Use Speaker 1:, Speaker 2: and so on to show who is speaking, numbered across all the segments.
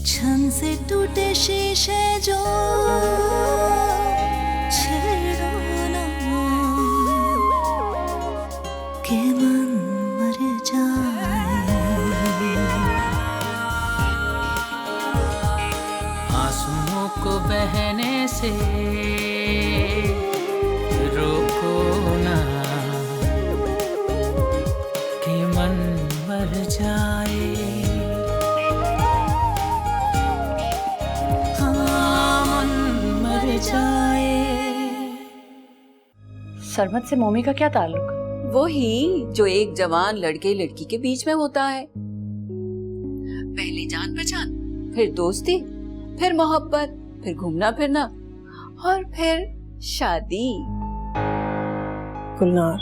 Speaker 1: छन से टूटे शीशे जो छेड़ो ना के मन मर जाए।
Speaker 2: आंसुओं को बहने से रोको ना कि मन मर जाए। हाँ, मन मर जाए।
Speaker 3: सरमत से मम्मी का क्या ताल्लुक?
Speaker 4: वो ही जो एक जवान लड़के लड़की के बीच में होता है। पहले जान पहचान, फिर दोस्ती, फिर मोहब्बत, फिर घूमना फिरना और फिर शादी।
Speaker 5: गुलनार,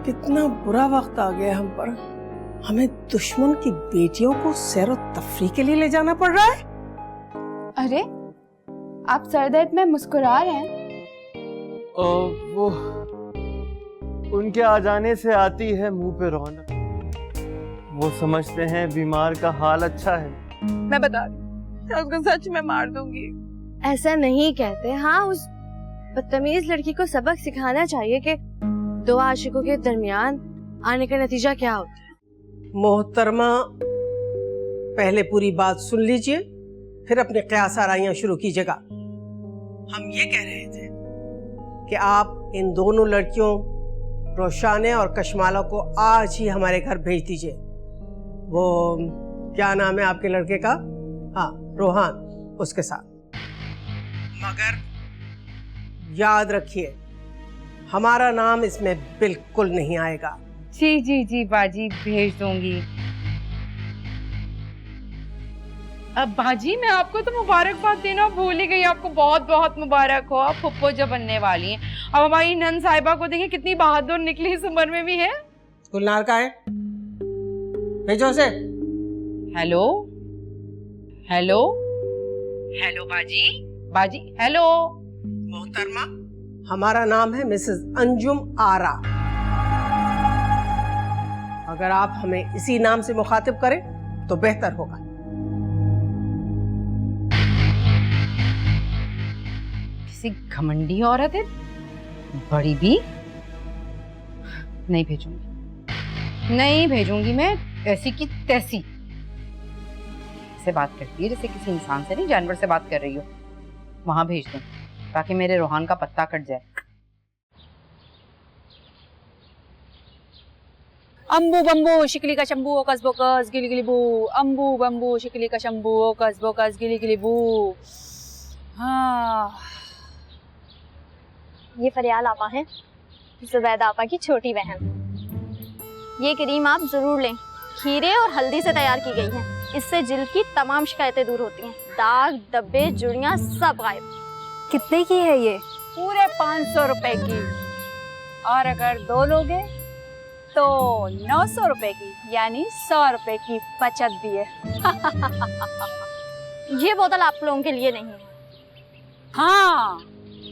Speaker 5: कितना बुरा वक्त आ गया हम पर। हमें दुश्मन की बेटियों को सैर और तफरीह के लिए ले जाना पड़ रहा है।
Speaker 6: अरे आप सरदर्द में मुस्कुरा रहे हैं।
Speaker 7: वो उनके आ जाने से आती है मुंह पे रौनक। वो समझते हैं बीमार का हाल अच्छा है।
Speaker 8: मैं बता रही हूँ, उसको सच में मार दूंगी।
Speaker 9: ऐसा नहीं कहते। हाँ, उस बदतमीज लड़की को सबक सिखाना चाहिए कि दो आशिकों के दरमियान आने का नतीजा क्या होता है।
Speaker 5: मोहतरमा, पहले पूरी बात सुन लीजिए, फिर अपने क़यास आराइयां शुरू कीजिएगा। हम ये कह रहे थे कि आप इन दोनों लड़कियों रोशाने और कशमाला को आज ही हमारे घर भेज दीजिए। वो क्या नाम है आपके लड़के का? हाँ, रोहान, उसके साथ। मगर याद रखिए, हमारा नाम इसमें बिल्कुल नहीं आएगा।
Speaker 6: जी जी जी बाजी, भेज दूंगी। अब बाजी, मैं आपको तो मुबारकबाद देना भूल ही गई। आपको बहुत बहुत मुबारक हो, आप फुप्पो जो बनने वाली हैं। अब हमारी नन साहिबा को देखिए कितनी बहादुर निकली, इस उम्र में भी है।
Speaker 5: गुलनार का है, भेजो उसे।
Speaker 6: हेलो हेलो हेलो बाजी, बाजी हेलो।
Speaker 5: मोहतरमा, हमारा नाम है मिसेस अंजुम आरा। अगर आप हमें इसी नाम से मुखातिब करें तो बेहतर होगा।
Speaker 6: किसी घमंडी औरत है, बड़ी भी। नहीं भेजूंगी, नहीं भेजूंगी मैं। ऐसी की तैसी से बात करती है जैसे किसी इंसान से नहीं, जानवर से बात कर रही हो। वहां भेज दूं ताकि मेरे रोहान का पत्ता कट जाए। अम्बू बम्बू शिकली का शंभू ओकस बोकस गिली गिली बू। अम्बू बम्बू शिकली का शंभू ओकस बोकस गिली गिली बू। हाँ,
Speaker 9: ये फरियाल आपा है, जुबैदा आपा की छोटी बहन। ये क्रीम आप जरूर लें, खीरे और हल्दी से तैयार की गई है। इससे जिल्द की तमाम शिकायतें दूर होती हैं, दाग धब्बे जुड़ियां सब गायब। कितने की है ये?
Speaker 6: पूरे 500 रुपए की, और अगर दो लोगे तो 900 रुपए की, यानी 100 रुपए की बचत भी है।
Speaker 9: ये बोतल आप लोगों के लिए नहीं है।
Speaker 6: हाँ,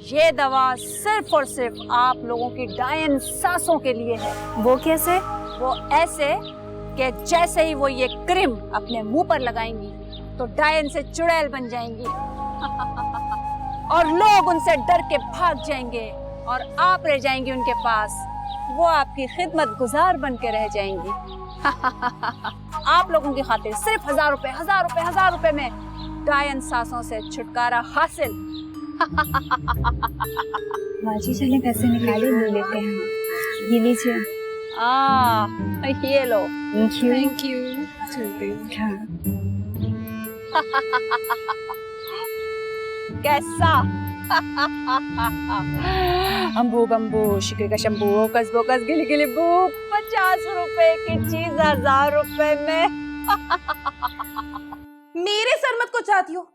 Speaker 6: ये दवा सिर्फ और सिर्फ आप लोगों की डायन सांसों के लिए है।
Speaker 9: वो कैसे?
Speaker 6: वो ऐसे कि जैसे ही वो ये क्रीम अपने मुंह पर लगाएंगी तो डायन से चुड़ैल बन जाएंगी और लोग उनसे डर के भाग जाएंगे और आप रह जाएंगी उनके पास। वो आपकी खिदमत गुजार बन के रह जाएंगी। आप लोगों की खातिर सिर्फ 1000 रुपए, 1000 रुपए, 1000 रुपए में डायन सांसों से छुटकारा हासिल।
Speaker 9: माजी, चले पैसे निकाले, ले लेते हैं। ये लीजिए।
Speaker 6: ये लो।
Speaker 9: Thank you.
Speaker 6: कैसा? अम्बू बम्बू शिकरी का शंभू ओकस बोकस गिली गिली बू। 50 रुपए की चीज 1000 रुपए में।
Speaker 8: मेरे सरमत को चाहती हो?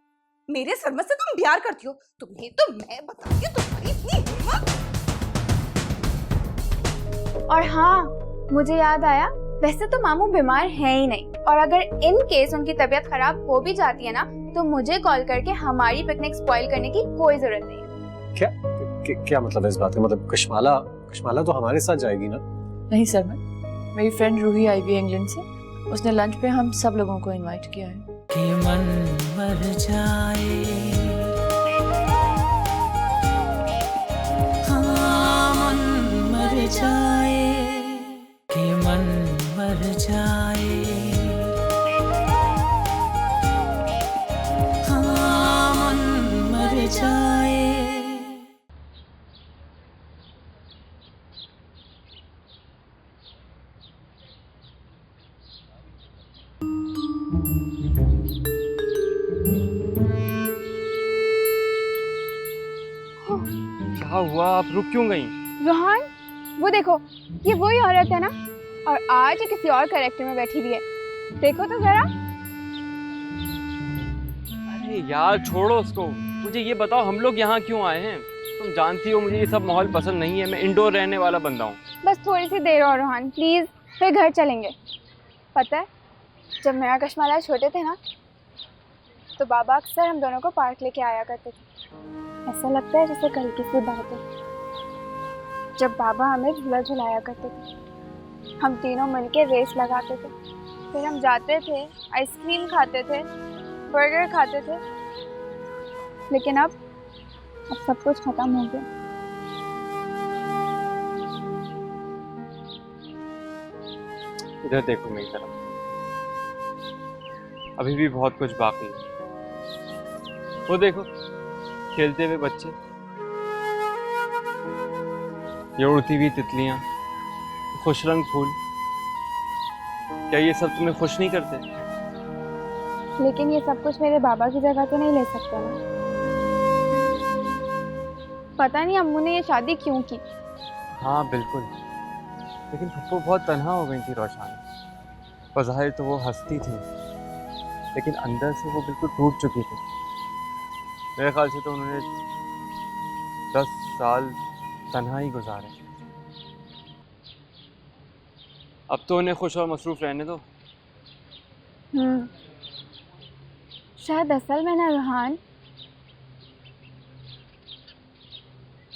Speaker 8: मेरे सरमत से तुम प्यार करती हो? तुम्हें तो मैं बताती हूँ, तुम्हारी इतनी हिम्मत।
Speaker 9: और हाँ, मुझे याद आया, वैसे तो मामू बीमार है ही नहीं, और अगर इन केस उनकी तबीयत खराब हो भी जाती है ना, तो मुझे कॉल करके हमारी पिकनिक स्पॉइल करने की कोई जरूरत नहीं है।
Speaker 10: क्या मतलब है इस बात का? मतलब कशमाला तो हमारे साथ जाएगी ना?
Speaker 3: नहीं सर, मेरी फ्रेंड रूही आई हुई है इंग्लैंड से, उसने लंच पे हम सब लोगों को इनवाइट किया है।
Speaker 2: कि मन मर जाए, हाँ मन मर जाए, कि मन मर जाए, हाँ मन मर जाए।
Speaker 7: क्या हुआ, आप रुक क्यों गई?
Speaker 11: रोहन, वो देखो, ये वही औरत है ना, और आज ये किसी और कैरेक्टर में बैठी हुई है। देखो तो जरा।
Speaker 7: अरे यार छोड़ो उसको, मुझे ये बताओ हम लोग यहाँ क्यों आए हैं? तुम जानती हो मुझे ये सब माहौल पसंद नहीं है, मैं इंडोर रहने वाला बंदा हूँ।
Speaker 11: बस थोड़ी सी देर और रोहन, प्लीज, फिर घर चलेंगे। पता है, जब मेरा कश्माला छोटे थे ना, तो बाबा अक्सर हम दोनों को पार्क लेके आया करते थे। ऐसा लगता है जैसे कल की सी बात है, जब बाबा हमें झूला झुलाया करते थे। हम तीनों मिलके रेस लगाते थे, फिर हम जाते थे, आइसक्रीम खाते थे, बर्गर खाते थे। लेकिन अब सब कुछ खत्म हो गया।
Speaker 7: इधर देखो मेरी तरफ, अभी भी बहुत कुछ बाकी है। वो देखो खेलते हुए बच्चे, ये उड़ती हुई तितलियां, खुश रंग फूल, क्या ये सब तुम्हें खुश नहीं करते?
Speaker 11: लेकिन ये सब कुछ मेरे बाबा की जगह तो नहीं ले सकते ना। पता नहीं अम्मू ने ये शादी क्यों की।
Speaker 7: हाँ बिल्कुल, लेकिन पप्पू बहुत तन्हा हो गई थी रोशानी। बज़ाहिर तो वो हंसती थी, लेकिन अंदर से वो बिल्कुल टूट चुकी थी। मेरे ख्याल से तो उन्होंने 10 साल तन्हा ही गुजारे। अब तो उन्हें खुश और मसरूफ रहने दो।
Speaker 11: शायद असल में ना रोहान,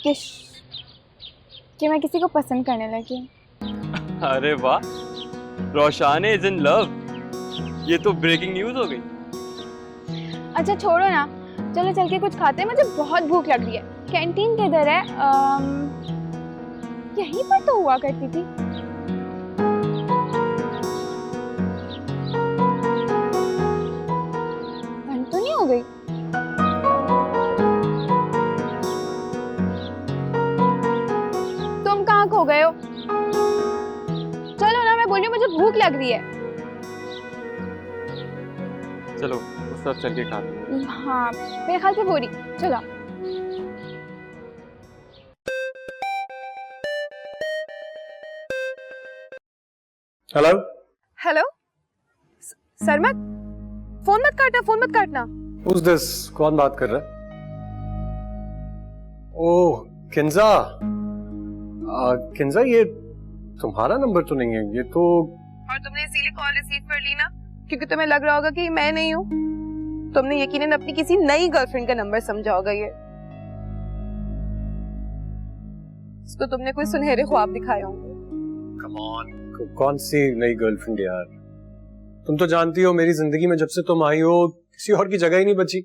Speaker 11: कि मैं किसी को पसंद करने लगी।
Speaker 7: अरे वाह, रोशान इज इन लव, ये तो ब्रेकिंग न्यूज़ हो गई।
Speaker 11: अच्छा छोड़ो ना, चलो चल के कुछ खाते हैं, मुझे बहुत भूख लग रही है। कैंटीन किधर है? यहीं पर तो हुआ करती थी। बंद तो नहीं हो गई? तुम कहाँ खो गए हो? चलो ना, मैं बोल रही हूँ मुझे भूख लग रही है।
Speaker 7: चलो उस तरफ चल के खाते हैं।
Speaker 11: हाँ मेरे ख्याल से पूरी, चलो।
Speaker 10: हेलो
Speaker 8: हेलो सरमत, फोन मत काटना, फोन मत काटना।
Speaker 10: Who's this? कौन बात कर रहा है? ओह किंजा, किंजा ये तुम्हारा नंबर तो नहीं है, ये तो।
Speaker 8: और तुमने इसीलिए कॉल रिसीव कर ली ना, क्योंकि तुम्हें लग रहा होगा कि मैं नहीं हूँ। तुमने यकीनन अपनी किसी नई गर्लफ्रेंड का नंबर समझा होगा ये। इसको तुमने कोई सुनहरे ख्वाब दिखाए होंगे।
Speaker 10: कम ऑन, कौन सी नई गर्लफ्रेंड यार? तुम तो जानती हो मेरी जिंदगी में जब से तुम आई हो किसी और की जगह ही नहीं बची।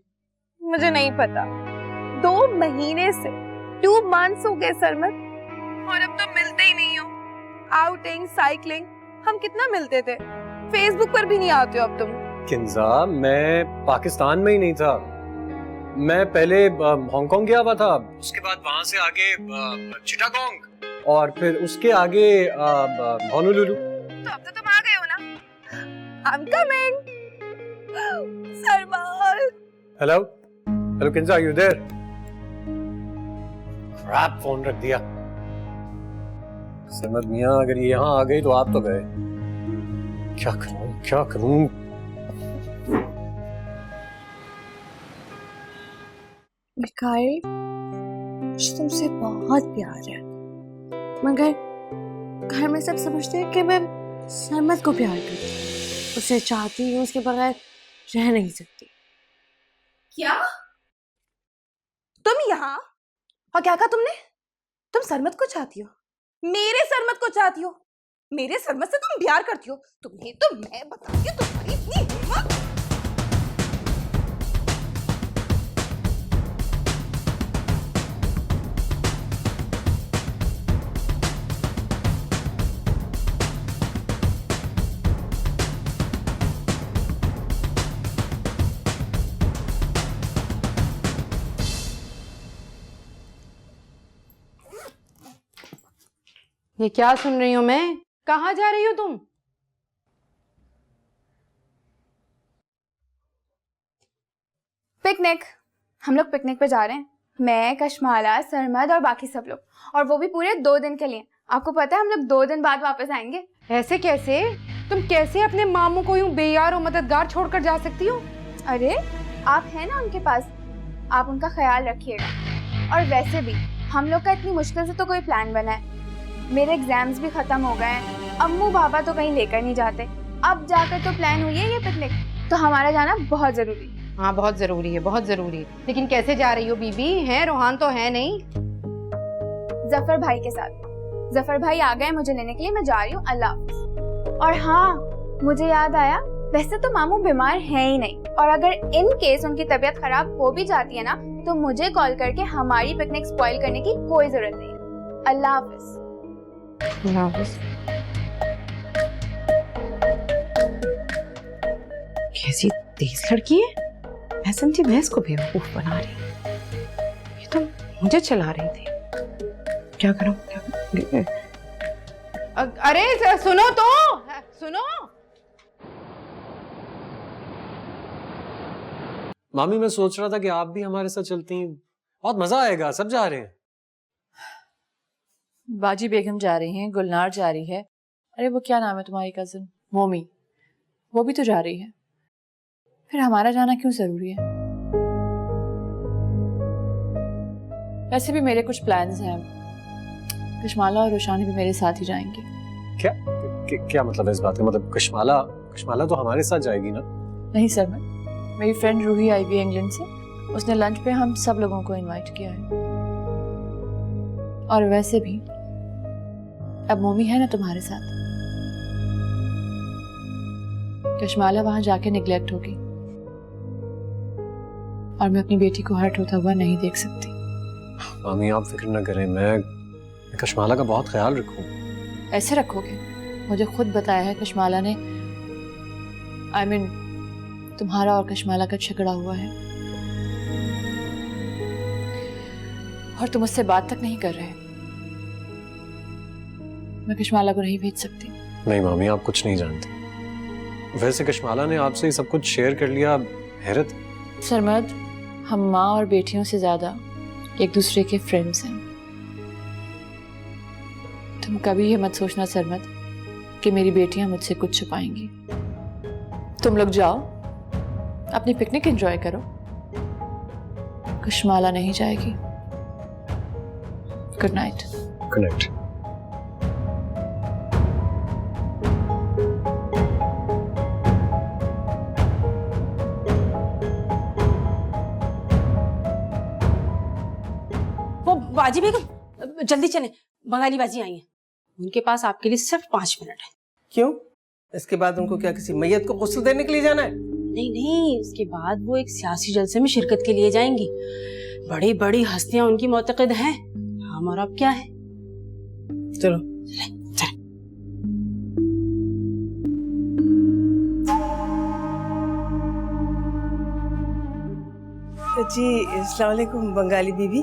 Speaker 8: मुझे नहीं पता, 2 महीने से 2 months हो गए सरमत, और अब तो मिलते ही नहीं हो। आउटिंग, साइकिलिंग, हम कितना मिलते थे। फेसबुक पर भी नहीं आते हो अब तुम।
Speaker 10: किंजा, मैं पाकिस्तान में ही नहीं था, मैं पहले हांगकांग गया हुआ था, उसके बाद वहां से आगे चिटागोंग, और फिर उसके आगे होनोलुलु।
Speaker 8: तो अब तो तुम आ गए हो ना। I'm coming. Sarmat.
Speaker 10: Hello hello Kinza, are you there? Crap, phone रख दिया। सरमत मियां, अगर ये यहाँ आ गई तो आप तो गए। क्या करूं, क्या करूं?
Speaker 1: मिकाइल, मुझे तुमसे बहुत प्यार है, मगर घर में सब समझते हैं कि मैं सरमत को प्यार करती हूँ, उसे चाहती हूँ, उसके बगैर रह नहीं सकती।
Speaker 8: क्या तुम यहाँ? और क्या कहा तुमने? तुम सरमत को चाहती हो? मेरे सरमत को चाहती हो? मेरे सरमत से तुम प्यार करती हो? तुम्हें तो मैं बताती हूँ तुम्हारी इतनी हिम्मत।
Speaker 1: ये क्या सुन रही हूँ मैं? कहाँ जा रही हो तुम?
Speaker 11: पिकनिक। हम लोग पिकनिक पे जा रहे हैं, मैं, कशमाला, सरमद और बाकी सब लोग, और वो भी पूरे 2 दिन के लिए। आपको पता है हम लोग 2 दिन बाद वापस आएंगे।
Speaker 1: ऐसे कैसे? तुम कैसे अपने मामू को यूं बेयार और मददगार छोड़कर जा सकती हो?
Speaker 11: अरे आप हैं ना उनके पास, आप उनका ख्याल रखिएगा। और वैसे भी हम लोग का इतनी मुश्किल से तो कोई प्लान बना है। मेरे एग्जाम्स भी खत्म हो गए हैं, अम्मू बाबा तो कहीं लेकर नहीं जाते, अब जाकर तो प्लान हुई है ये पिकनिक, तो हमारा जाना बहुत जरूरी है।
Speaker 1: हाँ बहुत जरूरी है, बहुत जरूरी है। लेकिन कैसे जा रही हो बीबी? है रोहान तो है नहीं?
Speaker 11: जफर भाई के साथ। जफर भाई आ गए मुझे लेने के लिए, मैं जा रही हूँ। अल्लाह हाफ़िज़। और हाँ, मुझे याद आया, वैसे तो मामू बीमार है ही नहीं, और अगर इन केस उनकी तबीयत खराब हो भी जाती है ना, तो मुझे कॉल करके हमारी पिकनिक स्पॉइल करने की कोई जरूरत नहीं। अल्लाह हाफ़िज़।
Speaker 1: कैसी तेज लड़की है, मैं समझी भैंस को बेवकूफ बना रही है। ये तो मुझे चला रही थी। क्या करूं? अरे सुनो तो, सुनो।
Speaker 10: मामी मैं सोच रहा था कि आप भी हमारे साथ चलती, बहुत मजा आएगा, सब जा रहे हैं।
Speaker 3: बाजी बेगम जा रही हैं, गुलनार जा रही है, अरे वो क्या नाम है तुम्हारी कजन मोमी, वो भी तो जा रही है, फिर हमारा जाना क्यों जरूरी है? वैसे भी मेरे कुछ प्लान्स हैं, कशमाला और रोशानी भी मेरे साथ ही जाएंगी।
Speaker 10: क्या मतलब है इस बात का? मतलब कशमाला तो हमारे साथ जाएगी ना?
Speaker 3: नहीं सर, मेरी फ्रेंड रूही आई हुई है इंग्लैंड से, उसने लंच पे हम सब लोगों को इनवाइट किया है। और वैसे भी अब मोमी है ना तुम्हारे साथ, कशमाला वहां जाके निगलेक्ट होगी और मैं अपनी बेटी को हर्ट होता हुआ नहीं देख सकती।
Speaker 10: मामी आप फिक्र न करें, मैं कशमाला का बहुत ख्याल रखूं।
Speaker 3: ऐसे रखोगे? मुझे खुद बताया है कशमाला ने, I mean, तुम्हारा और कशमाला का झगड़ा हुआ है और तुम उससे बात तक नहीं कर रहे। मैं कशमाला को नहीं भेज सकती।
Speaker 10: नहीं मामी आप कुछ नहीं जानती। वैसे कशमाला ने आपसे सब कुछ शेयर कर लिया, हैरत।
Speaker 3: सरमद, हम माँ और बेटियों से ज्यादा एक दूसरे के फ्रेंड्स हैं। तुम कभी ये मत सोचना सरमद कि मेरी बेटियां मुझसे कुछ छुपाएंगी। तुम लोग जाओ, अपनी पिकनिक एंजॉय करो, कशमाला नहीं जाएगी। Good night.
Speaker 10: Good night.
Speaker 12: वो बाजी बेगम जल्दी चलें, बंगाली बाजी आई है, उनके पास आपके लिए सिर्फ 5 मिनट है।
Speaker 5: क्यों? इसके बाद उनको क्या किसी मैयत को गुस्ल देने के लिए जाना है?
Speaker 12: नहीं नहीं, उसके बाद वो एक सियासी जलसे में शिरकत के लिए जाएंगी। बड़ी बड़ी हस्तियां उनकी मोतक़िद हैं, हम और अब क्या है।
Speaker 5: चलो जी। अस्सलाम वालेकुम बंगाली बीबी।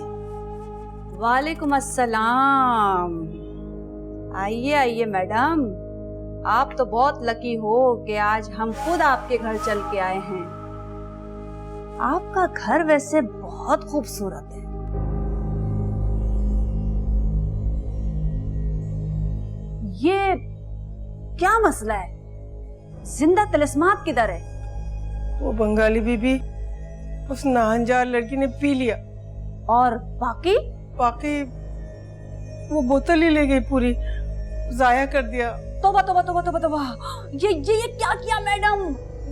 Speaker 6: वालेकुम अस्सलाम। आइए आइए मैडम, आप तो बहुत लकी हो कि आज हम खुद आपके घर चल के आए हैं। आपका घर वैसे बहुत खूबसूरत है। ये क्या मसला है? जिंदा तिलिस्मात किधर है?
Speaker 5: वो बंगाली बीबी, उस नाहंजार लड़की ने पी लिया।
Speaker 6: और बाकी
Speaker 5: वो बोतल ही ले गई, पूरी जाया कर दिया।
Speaker 6: तौबा तौबा तौबा तौबा तौबा, ये क्या किया मैडम?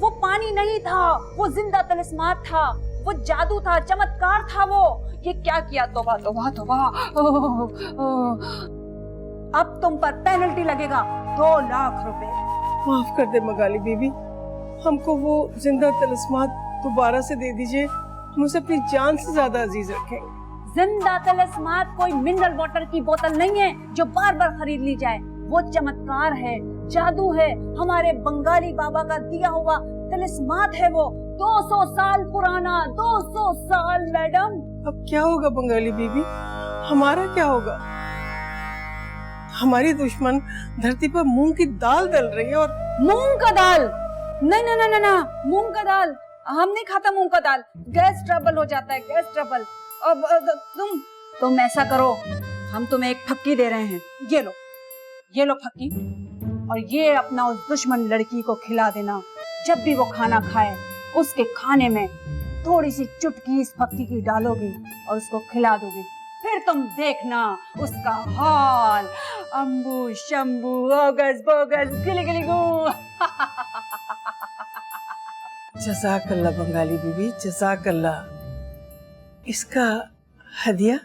Speaker 6: वो पानी नहीं था, वो जिंदा तिलिस्मात था, वो जादू था, चमत्कार था वो। ये क्या किया? तौबा तौबा तौबा। अब तुम पर पेनल्टी लगेगा, 2 लाख रुपए।
Speaker 5: माफ कर दे मगाली बीबी, हमको वो जिंदा तलिस्मात दोबारा से दे दीजिए। हम उसे अपनी जान से ज्यादा अजीज रखेंगे।
Speaker 6: जिंदा तलिस्मात कोई मिनरल वाटर की बोतल नहीं है जो बार बार खरीद ली जाए। वो चमत्कार है, जादू है, हमारे बंगाली बाबा का दिया हुआ तलिस्मात है। वो 200 साल पुराना, 200 साल मैडम।
Speaker 5: अब क्या होगा बंगाली बीबी, हमारा क्या होगा? हमारी दुश्मन धरती पर मूंग की दाल दल रही है। और
Speaker 6: मूंग का दाल? नहीं नहीं नहीं नहीं, मूंग का दाल हम नहीं खाता। मूंग का दाल गैस ट्रबल हो जाता है, गैस ट्रबल। अब तुम ऐसा करो, हम तुम्हें एक फक्की दे रहे हैं, ये लो फक्की, और ये अपना उस दुश्मन लड़की को खिला देना। जब भी वो खाना खाए उसके खाने में थोड़ी सी चुटकी इस फक्की की डालोगी और उसको खिला दोगी। फिर तुम देखना उसका हाल, अम्बू शंबू ओगस बोगस गिली गिली गू।
Speaker 5: जज़ाकल्लाह बंगाली बीबी, जज़ाकल्लाह। इसका हदिया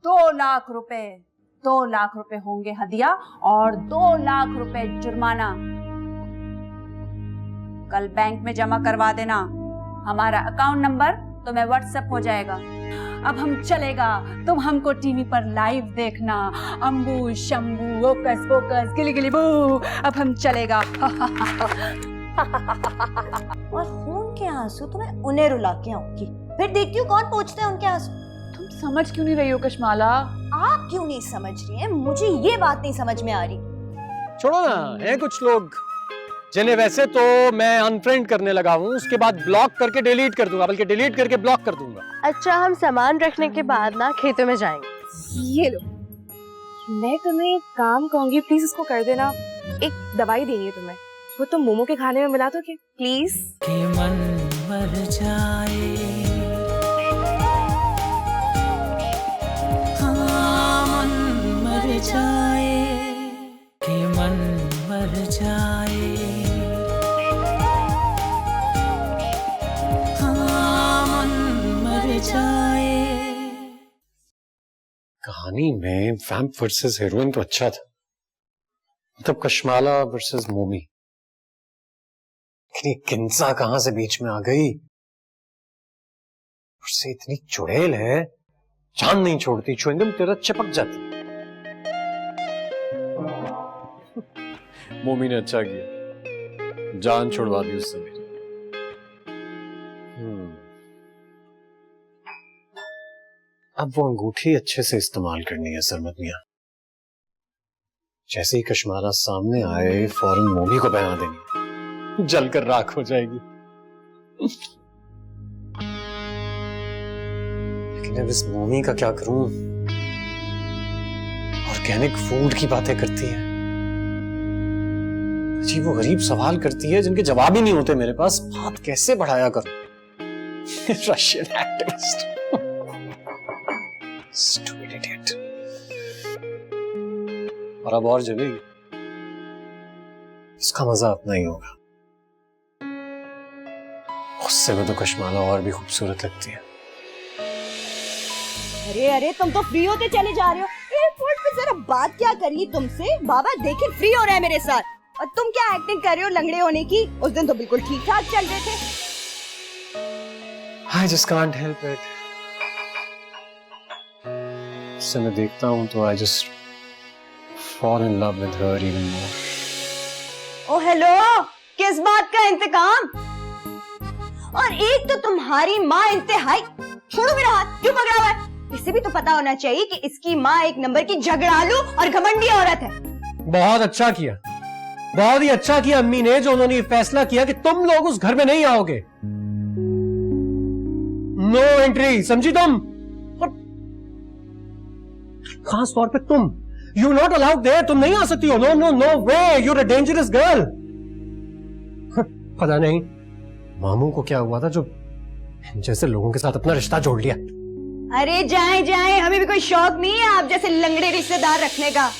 Speaker 6: 2 लाख रुपए, 2 लाख रुपए होंगे हदिया और 2 लाख रुपए जुर्माना। कल बैंक में जमा करवा देना। हमारा अकाउंट नंबर तुम्हें व्हाट्सएप हो जाएगा। अब हम चलेगा, तुम हमको टीवी पर लाइव देखना। अम्बू शंबू ओकस पोकस गिली गिली बू। अब हम चलेगा।
Speaker 13: और खून के आंसू तो मैं उन्हें रुला के आऊंगी, फिर देखती हूँ कौन पोंछता है उनके आंसू।
Speaker 3: तुम समझ क्यों नहीं रही हो कशमाला?
Speaker 13: आप क्यों नहीं समझ रही हैं? मुझे ये बात नहीं समझ में आ रही।
Speaker 10: छोड़ो ना, है कुछ लोग जिन्हें वैसे तो मैं अनफ्रेंड करने लगा हूँ, उसके बाद ब्लॉक करके डिलीट कर दूंगा, बल्कि डिलीट करके ब्लॉक कर दूंगा।
Speaker 14: अच्छा, हम सामान रखने के बाद ना खेतों में जाएंगे।
Speaker 8: ये लो, मैं तुम्हें एक काम कहूंगी, प्लीज उसको कर देना। एक दवाई देंगे तुम्हें, वो तुम मोमो के खाने में मिला दोगे प्लीज?
Speaker 2: कि मन मर जाए, हाँ मन मर जाए, कि मन मर जाए, हाँ मन मर जाए।
Speaker 10: कहानी में वैम्प वर्सेस हीरोइन तो अच्छा था, मतलब कशमाला वर्सेस मोमी, लेकिन किंसा कहां से बीच में आ गई? उससे इतनी चुड़ैल है, जान नहीं छोड़ती, च्युइंगम तेरा चिपक जाती। मोमी ने अच्छा किया, जान छुड़वा दी उससे मेरी। अब वो अंगूठी अच्छे से इस्तेमाल करनी है सरमत मियां। जैसे ही कशमाला सामने आए फौरन मोमी को पहना देनी, जलकर राख हो जाएगी। लेकिन अब इस मोमी का क्या करूं? ऑर्गेनिक फूड की बातें करती है, अजीब वो गरीब सवाल करती है जिनके जवाब ही नहीं होते मेरे पास। बात कैसे बढ़ाया करूं? Russian activist, stupid idiot. और अब और जलेगी, इसका मजा अपना ही होगा। गुस्से में तो कशमाला और भी खूबसूरत लगती है।
Speaker 13: अरे अरे, तुम तो फ्री होते चले जा रहे हो। एयरपोर्ट पे जरा बात क्या करी तुमसे? बाबा देखिए फ्री हो रहा है मेरे साथ, और तुम क्या एक्टिंग कर रहे हो लंगड़े होने की? उस दिन तो बिल्कुल ठीक ठाक चल रहे थे।
Speaker 10: I just can't help it. उससे मैं देखता हूँ तो I just fall in love with her even more.
Speaker 13: ओ हेलो, किस बात का इंतकाम? और एक तो तुम्हारी माँ इंतहाई, छोड़ो मेरा हाथ, क्यों पकड़ा हुआ है? इसे भी तो पता होना चाहिए कि इसकी माँ एक नंबर की झगड़ालू और घमंडी औरत है।
Speaker 10: बहुत अच्छा किया, बहुत ही अच्छा किया अम्मी ने, जो उन्होंने ये फैसला किया कि तुम लोग उस घर में नहीं आओगे। नो एंट्री, समझी तुम? खास तौर पे तुम, यू नॉट अलाउड देयर, तुम नहीं आ सकती हो। No no no way, you're a dangerous girl. पता नहीं मामू को क्या हुआ था जो जैसे लोगों के साथ अपना रिश्ता जोड़ लिया।
Speaker 13: अरे जाए जाए, हमें भी कोई शौक नहीं है आप जैसे लंगड़े रिश्तेदार रखने का।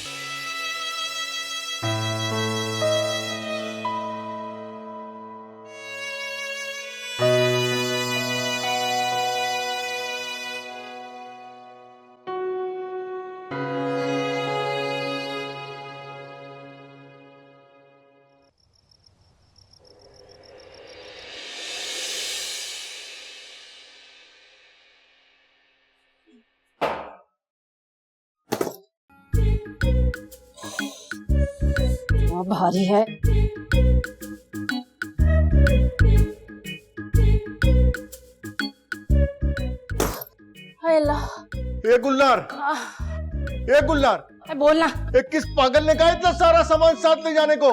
Speaker 12: बहुत भारी है। हाय अल्लाह।
Speaker 15: ये गुलनार, ये गुलनार,
Speaker 12: बोलना।
Speaker 15: किस पागल ने कहा इतना सारा सामान साथ ले जाने को?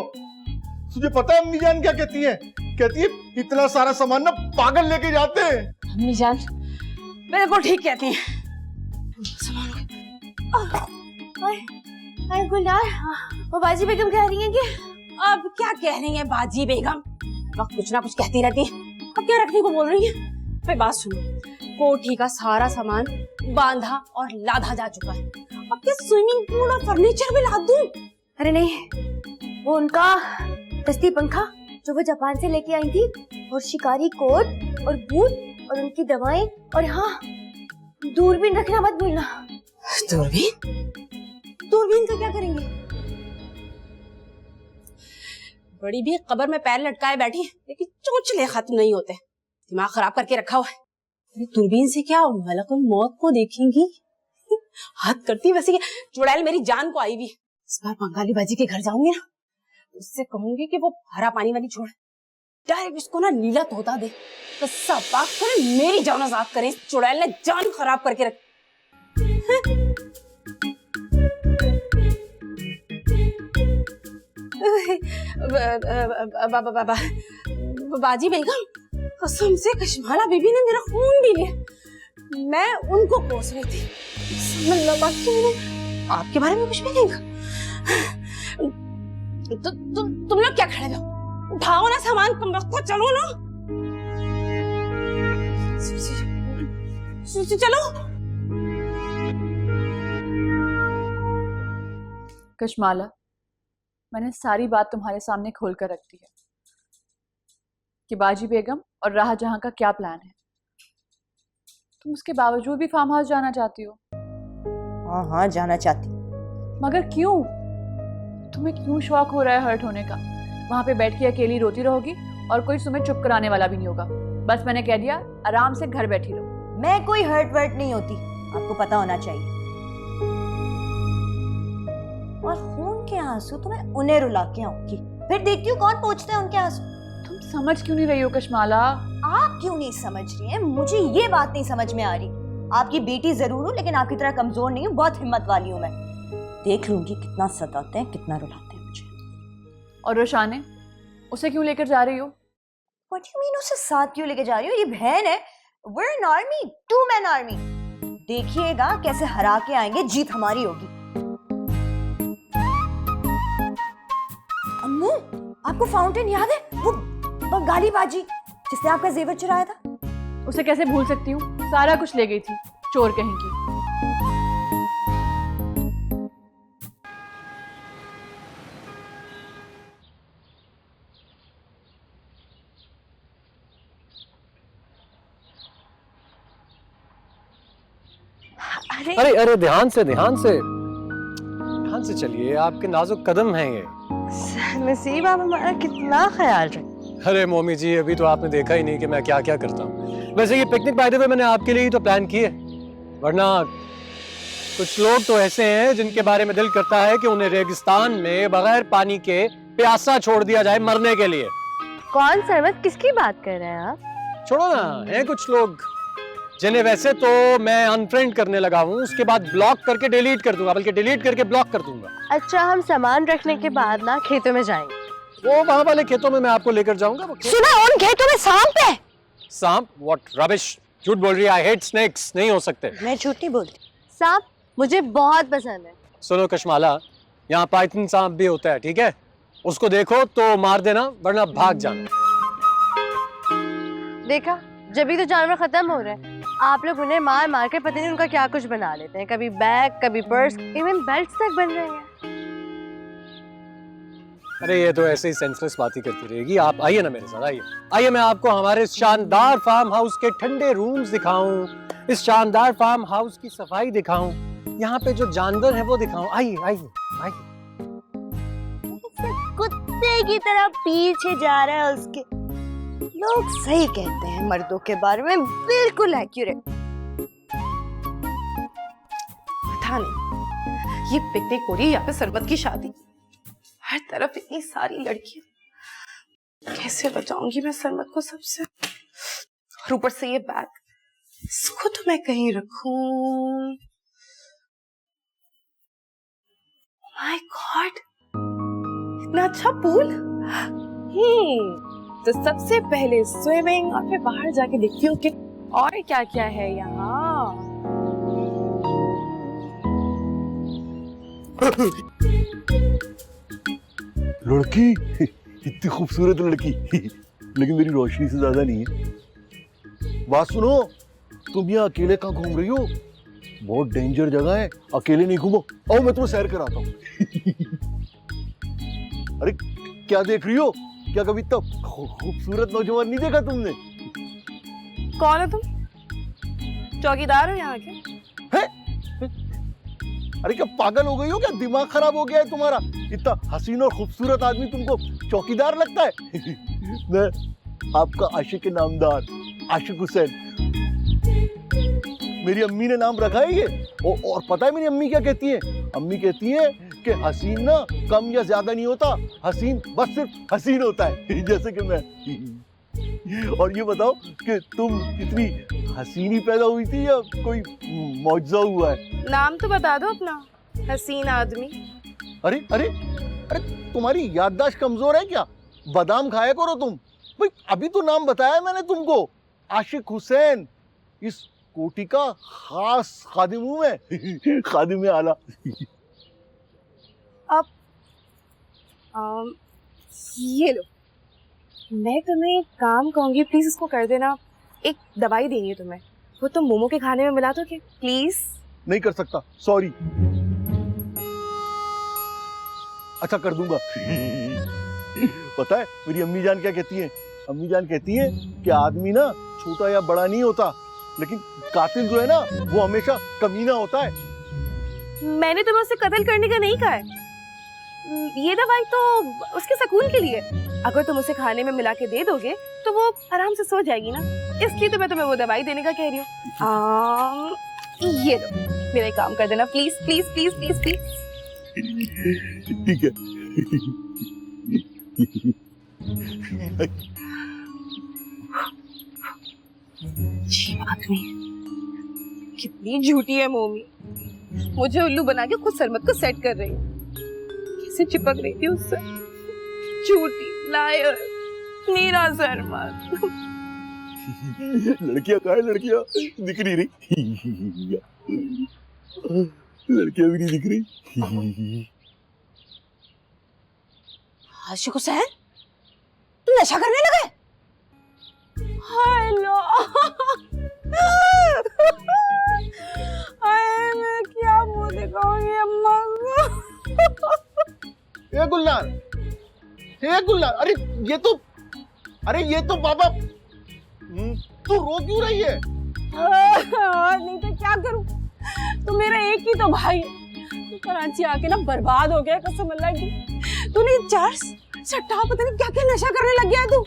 Speaker 15: तुझे पता है अम्मी जान क्या कहती है? कहती है इतना सारा सामान ना पागल लेके जाते हैं।
Speaker 12: अम्मी जान बिल्कुल ठीक कहती हैं।
Speaker 13: गुलनार, वो बाजी बेगम कह रही है कि
Speaker 12: अब क्या कह रही है बाजी बेगम? वक्त कुछ ना कुछ कहती रहती है, अब क्या रखने को बोल रही है? भाई बात सुनो, कोठी का सारा सामान बांधा और लादा जा चुका है। अब क्या स्विमिंग पूल और फर्नीचर भी लाद दूं?
Speaker 13: अरे नहीं, वो उनका दस्ती पंखा जो वो जापान से लेके आई थी, और शिकारी कोट और बूट और उनकी दवाएं, और हाँ दूरबीन रखना मत भूलना।
Speaker 12: दूरबीन? दूरबीन का क्या करेंगे? बड़ी भी कब्र में पैर लटकाए बैठी, लेकिन चोंचले खत्म नहीं होते। दिमाग खराब करके रखा हुआ है। दूरबीन से क्या मलकुल मौत को देखेंगी? हाथ करती वैसे चुड़ैल मेरी जान को आई भी। इस बार बंगाली बाजी के घर जाऊंगी ना, उससे कहूंगी कि वो हरा पानी वाली छोड़, डायरेक्ट इसको ना नीला तोता दे, तो सब पाक करे, मेरी जान आजाद करे। इस चुड़ैल ने जान खराब करके रख। बाजी बेगम, कसम से कश्माला बीबी ने मेरा खून भी लिया। मैं उनको कोस रही थी, आपके बारे में कुछ भी नहीं कहा। तुम लोग क्या खड़े हो? उठाओ ना सामान, तुम लोग को चलो ना। चलो।
Speaker 3: कश्माला, मैंने सारी बात तुम्हारे सामने खोल कर रख दी है कि बाजी बेगम और राह जहां का क्या प्लान है। तुम उसके बावजूद भी फार्म हाउस जाना चाहती हो?
Speaker 13: हाँ हाँ जाना चाहती।
Speaker 3: मगर क्यों? तुम्हें क्यों शौक हो रहा है हर्ट होने का? वहां पे बैठ के अकेली रोती रहोगी और कोई तुम्हें चुप कराने वाला भी नहीं होगा। बस मैंने कह दिया, आराम से घर बैठी रहो।
Speaker 13: मैं कोई हर्ट वर्ट नहीं होती, आपको पता होना चाहिए। और खून के आंसू तो मैं उन्हें रुला के आऊंगी, फिर देखती हूँ कौन पोंछते हैं उनके आंसू।
Speaker 3: तुम समझ क्यों नहीं रही हो कश्माला?
Speaker 13: आप क्यों नहीं समझ रही हैं? मुझे ये बात नहीं समझ में आ रही। आपकी बेटी जरूर हूँ, लेकिन आपकी तरह कमजोर नहीं हूँ, बहुत हिम्मत वाली हूँ मैं। देख लूंगी कितना सताते हैं, कितना रुलाते हैं मुझे।
Speaker 3: और रोशाने, उसे क्यों लेकर जा रही हो?
Speaker 13: What do you mean उसे साथ क्यों लेके जा रही हो? ये बहन है। We're an army, 2-man army। देखिएगा कैसे हरा के आएंगे, जीत हमारी होगी। अम्मू, आपको फाउंटेन याद है? वो बंगाली बाजी जिसने आपका जेवर चुराया था।
Speaker 3: उसे कैसे भूल सकती हूँ? सारा कुछ ले गई थी, चोर कहीं की।
Speaker 10: अरे अरे ध्यान से चलिए, आपके नाजुक कदम हैं ये।
Speaker 14: नसीब, आप हमारा कितना ख्याल रखें।
Speaker 10: अरे मोमी जी, अभी तो आपने देखा ही नहीं कि मैं क्या क्या करता हूँ। वैसे ये पिकनिक बाय द वे मैंने आपके लिए ही तो प्लान की है, वरना कुछ लोग तो ऐसे हैं जिनके बारे में दिल करता है कि उन्हें रेगिस्तान में बगैर पानी के प्यासा छोड़ दिया जाए मरने के लिए।
Speaker 14: कौन सरमत, किसकी बात कर रहे हैं आप?
Speaker 10: छोड़ो ना, हैं कुछ लोग जिन्हें वैसे तो मैं अनफ्रेंड करने लगा हूँ, उसके बाद ब्लॉक करके डिलीट कर दूंगा, बल्कि डिलीट करके ब्लॉक कर दूंगा।
Speaker 14: अच्छा, हम सामान रखने के बाद ना खेतों में जाएंगे।
Speaker 10: वो वहाँ वाले खेतों में मैं आपको लेकर जाऊंगा।
Speaker 14: सुना, उन खेतों में सांप है।
Speaker 10: सांप? व्हाट रबिश, झूठ बोल रही है। आई हेट स्नेक्स, नहीं हो सकते।
Speaker 14: मैं झूठ नहीं बोलती, सांप मुझे बहुत पसंद है।
Speaker 10: सुनो कश्माला, यहाँ पाइथन सांप भी होता है, ठीक है? उसको देखो तो मार देना, वरना भाग जाना।
Speaker 14: देखा, जब भी तो जानवर खत्म हो रहे हैं, आप लोग उन्हें मार मार के पता नहीं उनका क्या कुछ बना लेते हैं। कभी बैग, कभी पर्स, इवन बेल्ट्स तक बन रहे हैं।
Speaker 10: अरे ये तो ऐसे ही सेंसलेस बातें करती रहेगी। आप आइए ना मेरे साथ, आइए मैं आपको हमारे शानदार फार्म हाउस के ठंडे रूम्स दिखाऊं, इस शानदार फार्म हाउस की सफाई दिखाऊं, यहाँ पे जो जानवर है वो दिखाऊं। आइए।
Speaker 13: कुत्ते की तरह पीछे जा रहा है उसके। लोग सही कहते हैं मर्दों के बारे में, बिल्कुल एक्यूरेट। पता नहीं
Speaker 8: ये पिकनिक हो रही है या फिर सरबत की शादी। हर तरफ इतनी सारी लड़कियां, कैसे बचाऊंगी मैं सरबत को सबसे। और ऊपर से ये बैग, इसको तो मैं कहीं रखूं। माय गॉड, इतना अच्छा पूल। तो सबसे पहले स्विमिंग और फिर बाहर जाके देखती हूँ कि और क्या क्या है यहाँ।
Speaker 15: लड़की इतनी खूबसूरत लड़की, लेकिन मेरी रोशनी से ज्यादा नहीं है। बात सुनो, तुम यहाँ अकेले कहाँ घूम रही हो? बहुत डेंजर जगह है, अकेले नहीं घूमो। आओ मैं तुम्हें सैर कराता हूँ। अरे क्या देख रही हो? क्या कभी इतना खूबसूरत नौजवान नहीं देखा तुमने?
Speaker 8: कौन है तुम? चौकीदार हो यहाँ के?
Speaker 15: है? अरे क्या पागल हो गई हो क्या? दिमाग खराब हो गया है तुम्हारा? इतना हसीन और खूबसूरत आदमी तुमको चौकीदार लगता है? मैं आपका आशिक नामदार आशिक हुसैन। मेरी अम्मी ने नाम रखा है ये। और पता है मेरी अम्मी क्या कहती है? अम्मी कहती है कि हसीन ना कम या ज्यादा नहीं होता, हसीन बस सिर्फ हसीन होता है। जैसे कि मैं। और ये बताओ कि तुम इतनी हसीनी पैदा हुई थी या कोई मौजज़ा हुआ है?
Speaker 8: नाम तो बता दो अपना, हसीन आदमी।
Speaker 15: अरे अरे अरे तुम्हारी याददाश्त कमजोर है क्या? बादाम खाया करो तुम। भाई अभी तो नाम बताया मैंने तुमको, आशिक हुसैन। इस कोठी का खास खादिम हूं मैं। खादिम आला।
Speaker 8: अब ये लो, मैं तुम्हें एक काम कहूंगी, प्लीज इसको कर देना। एक दवाई देनी है तुम्हें, वो तुम मोमो के खाने में मिला दोगे प्लीज?
Speaker 15: नहीं कर सकता, सॉरी। अच्छा कर दूंगा। पता है मेरी अम्मी जान क्या कहती है? अम्मी जान कहती है कि आदमी ना छोटा या बड़ा नहीं होता, लेकिन कातिल जो है ना वो हमेशा कमीना होता है।
Speaker 8: मैंने तुम्हें उससे कत्ल करने का नहीं कहा है। ये दवाई तो उसके सुकून के लिए। अगर तुम उसे खाने में मिला के दे दोगे तो वो आराम से सो जाएगी ना, इसलिए तो मैं तुम्हें वो दवाई देने का कह रही हूँ। ये लो, मेरा एक काम कर देना please please please please please.
Speaker 15: ठीक है।
Speaker 8: कितनी झूठी है मोमी, मुझे उल्लू बना के खुद सरमत को सेट कर रही है। कैसे चिपक रही थी उससे। झूठी लायर मेरा सरमत।
Speaker 15: लड़कियां कहाँ है? लड़कियां दिख नहीं रही। लड़कियां भी नहीं दिख रही।
Speaker 12: आशिक हुसैन, तुम नशा करने लगे?
Speaker 8: हेलो। मैं क्या मुंह दिखाऊंगी अम्मा को?
Speaker 15: ए गुलनार, ए गुलनार, अरे ये तो बाबा। तू रो क्यों रही है?
Speaker 8: नहीं तो क्या करूं, तू मेरा एक ही तो भाई है। तू कराची आके ना बर्बाद हो गया कसम अल्लाह की। तूने चार सट्टा पता नहीं क्या क्या नशा करने लग गया तू।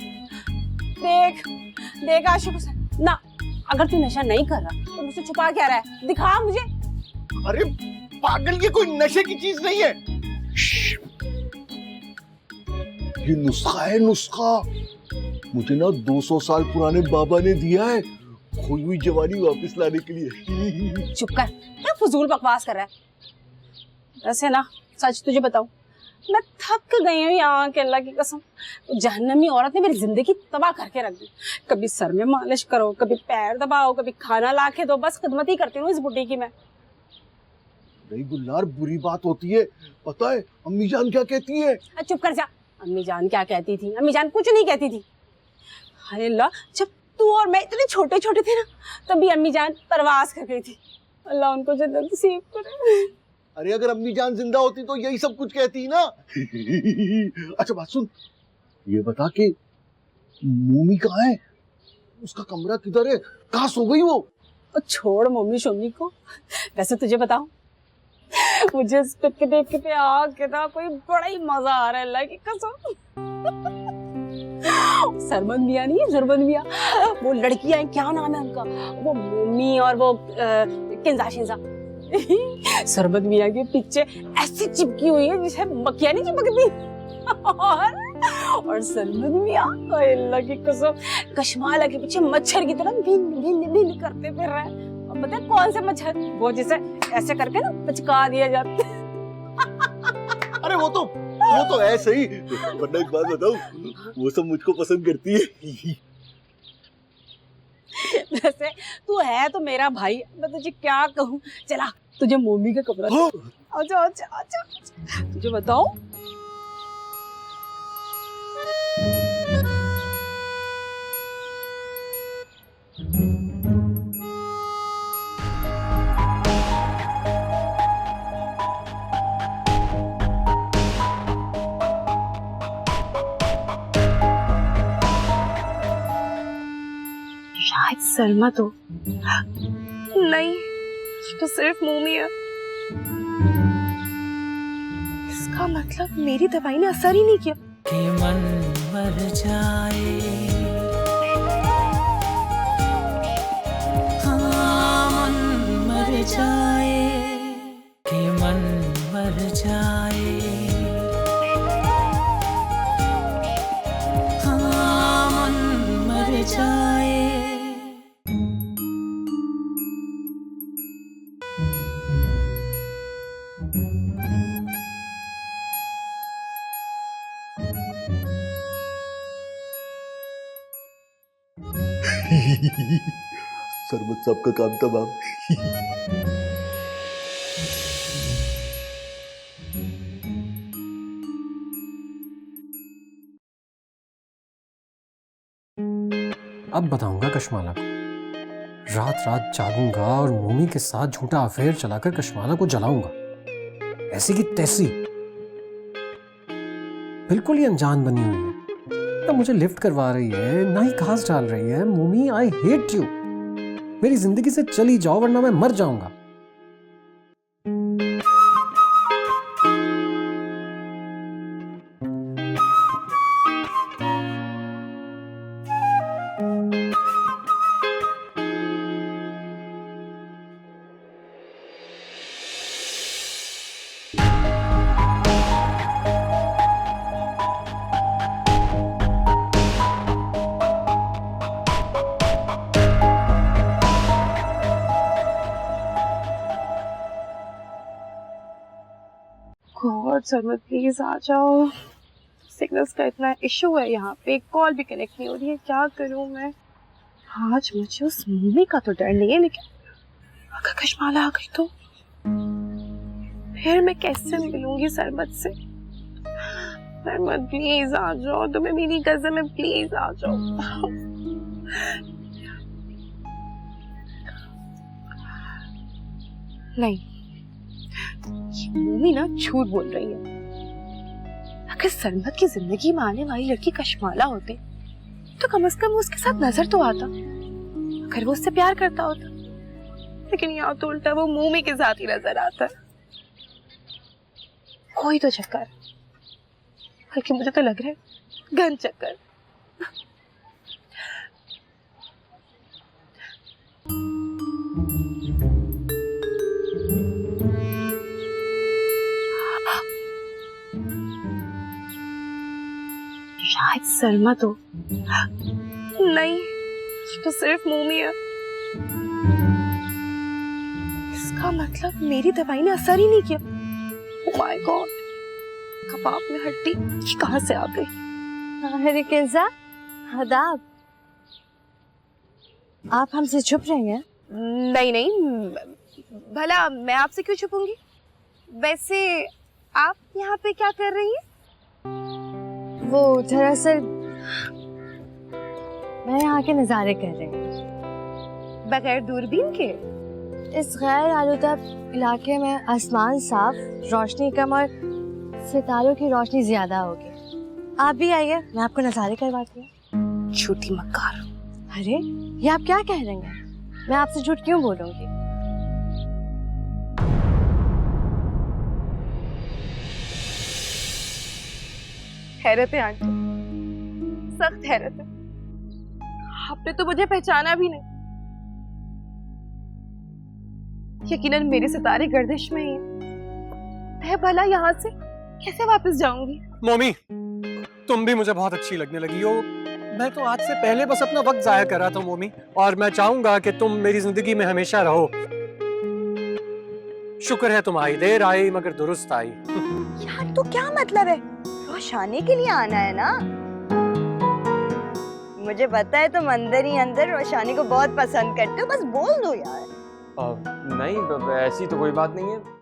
Speaker 8: देख आशिक हुसैन ना, अगर तू नशा नहीं कर रहा तो मुझसे छुपा क्या रहा है? दिखा मुझे।
Speaker 15: अरे पागल, ये कोई नशे की चीज नहीं है। ये नुस्खा है, नुस्खा। मुझे ना 200 साल पुराने बाबा ने दिया है, खोई हुई जवानी वापस लाने के लिए।
Speaker 12: चुप कर, क्या फजूल बकवास कर रहा है? वैसे ना सच तुझे बताऊं, मैं थक गई हूँ यहाँ के, अल्लाह की कसम। जहन्नमी औरत ने मेरी जिंदगी तबाह करके रख दी। कभी सर में मालिश करो, कभी पैर दबाओ, कभी खाना ला के दो, बस खिदमत ही करती हूँ इस बुढ़ी की मैं।
Speaker 15: नहीं गुलनार, बुरी बात होती है, पता है अम्मी जान क्या कहती है?
Speaker 12: चुप कर जा। अम्मी जान क्या कहती थी? अम्मी जान कुछ नहीं कहती थी। हाय अल्लाह, जब तू और मैं इतने छोटे छोटे थे ना, तभी अम्मी जान परवास कर गई थी। अल्लाह उनको जन्नत नसीब करे।
Speaker 15: अरे अगर अम्मी जान जिंदा होती तो यही सब कुछ कहती ना। अच्छा बात सुन, ये बता के मोमी कहाँ है? उसका कमरा किधर है? कहाँ सो गई वो?
Speaker 12: छोड़ मम्मी शम्मी को। वैसे तुझे बताऊं, मुझे इस पिकनिक पे आके ना कोई बड़ा ही मजा आ रहा है, अल्लाह की कसम। सरमन मियां नहीं है, जुर्बन मियां, वो लड़कियां हैं, क्या नाम है उनका, वो मम्मी और वो किंजा शिंजा, सरबत मियाँ के पीछे ऐसी चिपकी हुई है जिसे मक्खियाँ नहीं चिपकती। और सरबत मियाँ अल्लाह की कसम कश्माला के पीछे मच्छर की तरह भिन भिन भिन करते फिर रहे हैं। और पता है कौन से मच्छर? वो जिसे ऐसे करके ना पचका दिया जाता है।
Speaker 15: अरे वो तो ऐसे ही, वरना एक बात बताऊं, वो सब मुझको पसंद करती है।
Speaker 12: वैसे तू है तो मेरा भाई, मैं तुझे क्या कहूँ। चला तुझे मम्मी का कपड़ा आजा आजा आजा तुझे बताओ।
Speaker 11: शायद सलमा तो नहीं, ये तो सिर्फ मोमी है। इसका मतलब मेरी दवाई ने असर ही नहीं किया।
Speaker 2: कि मन मर जाए, हाँ मन मर जाए, कि मन मर जाए, हाँ मन मर जाए।
Speaker 15: सरबत साहब का काम तमाम।
Speaker 10: अब बताऊंगा कश्माला को, रात रात जागूंगा और मोमी के साथ झूठा अफेयर चलाकर कश्माला को जलाऊंगा, ऐसी की तैसी। बिल्कुल ही अनजान बनी हुई है, ना मुझे लिफ्ट करवा रही है ना ही घास डाल रही है। मोमी आई हेट यू, मेरी जिंदगी से चली जाओ वरना मैं मर जाऊंगा।
Speaker 11: गॉड सरमत प्लीज आ जाओ। सिग्नल्स का इतना इशू है यहाँ पे, कॉल भी कनेक्ट नहीं हो रही है, क्या करूँ मैं। आज मुझे उस मम्मी का तो डर नहीं है, लेकिन अगर कश्माला आ गई तो फिर मैं कैसे मिलूंगी सरमत से। सरमत प्लीज आ जाओ, तुम्हें मेरी कसम है, प्लीज आ जाओ। नहीं, मम्मी ना झूठ बोल रही है। अगर सरमत की जिंदगी में आने वाली लड़की कश्माला होती तो कम से कम वो उसके साथ नजर तो आता, अगर वो उससे प्यार करता होता। लेकिन यहाँ तो उल्टा वो मम्मी के साथ ही नजर आता है। कोई तो चक्कर, बल्कि मुझे तो लग रहा है घन चक्कर। शायद सलमा तो नहीं, ये तो सिर्फ मोमी है। इसका मतलब मेरी दवाई ने असर ही नहीं किया। ओह माय गॉड, कबाब में हड्डी ये कहाँ से आ गई?
Speaker 14: अरे किंजा, आदाब। आप हमसे छुप रही हैं?
Speaker 11: नहीं नहीं, भला मैं आपसे क्यों छुपूंगी? वैसे आप यहाँ पे क्या कर रही हैं?
Speaker 14: वो दरअसल मैं यहाँ के नज़ारे कर रही हूँ।
Speaker 11: बगैर दूरबीन के?
Speaker 14: इस गैर आलूदा इलाके में आसमान साफ, रोशनी कम और सितारों की रोशनी ज्यादा होगी। आप भी आइए, मैं आपको नज़ारे करवाती हूँ।
Speaker 11: झूठी मक्कार।
Speaker 14: अरे ये आप क्या कह रही हैं? मैं आपसे झूठ क्यों बोलूँगी?
Speaker 11: हैरत है आंटी, सख्त हैरत है। आपने तो मुझे पहचाना भी नहीं।
Speaker 8: यकीनन मेरे सितारे गर्दिश में ही हैं। मैं भला यहाँ से कैसे वापस जाऊंगी?
Speaker 10: मम्मी, तुम भी मुझे बहुत अच्छी लगने लगी हो। मैं तो आज से पहले बस अपना वक्त जाया कर रहा था मम्मी, और मैं चाहूंगा कि तुम मेरी जिंदगी में हमेशा रहो। शुक्र है तुम आई, देर आई मगर दुरुस्त आई।
Speaker 13: यार तो क्या मतलब है, रोशानी के लिए आना है ना? मुझे पता है तुम अंदर ही अंदर रोशानी को बहुत पसंद करते हो, बस बोल दो यार।
Speaker 7: नहीं, ऐसी तो कोई बात नहीं है।